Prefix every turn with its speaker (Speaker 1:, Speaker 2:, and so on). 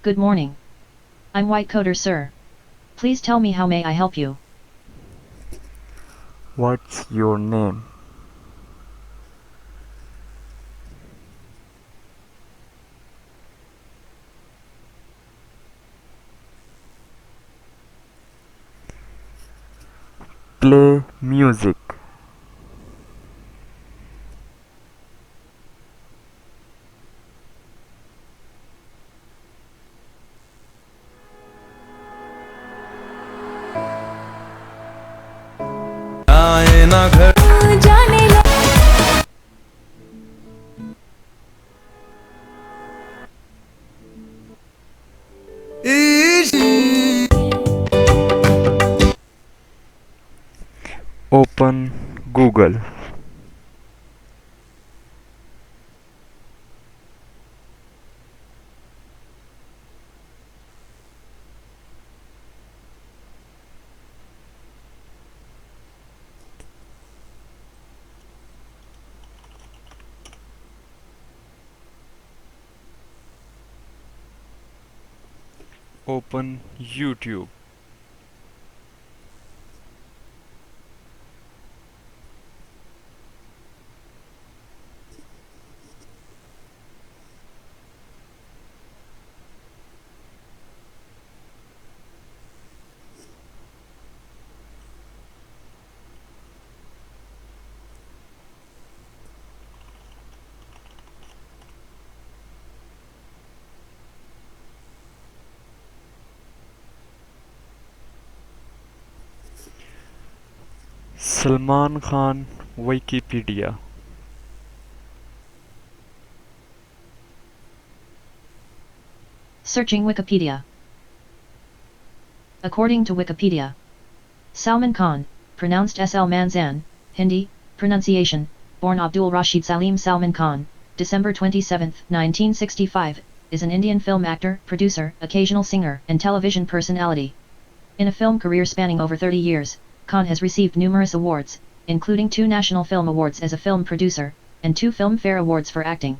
Speaker 1: Good morning. I'm White Coder, sir. Please tell me how may I help you?
Speaker 2: What's your name? Play music.
Speaker 3: आए ना घर
Speaker 4: जाने लगा
Speaker 2: Open Google. Open YouTube. Salman Khan Wikipedia.
Speaker 1: Searching Wikipedia. According to Wikipedia, Salman Khan, pronounced SL Manzan, Hindi, pronunciation, born Abdul Rashid Salim Salman Khan, December 27, 1965, is an Indian film actor, producer, occasional singer, and television personality. In a film career spanning over 30 years, Khan has received numerous awards, including 2 National Film Awards as a film producer, and 2 Filmfare Awards for acting.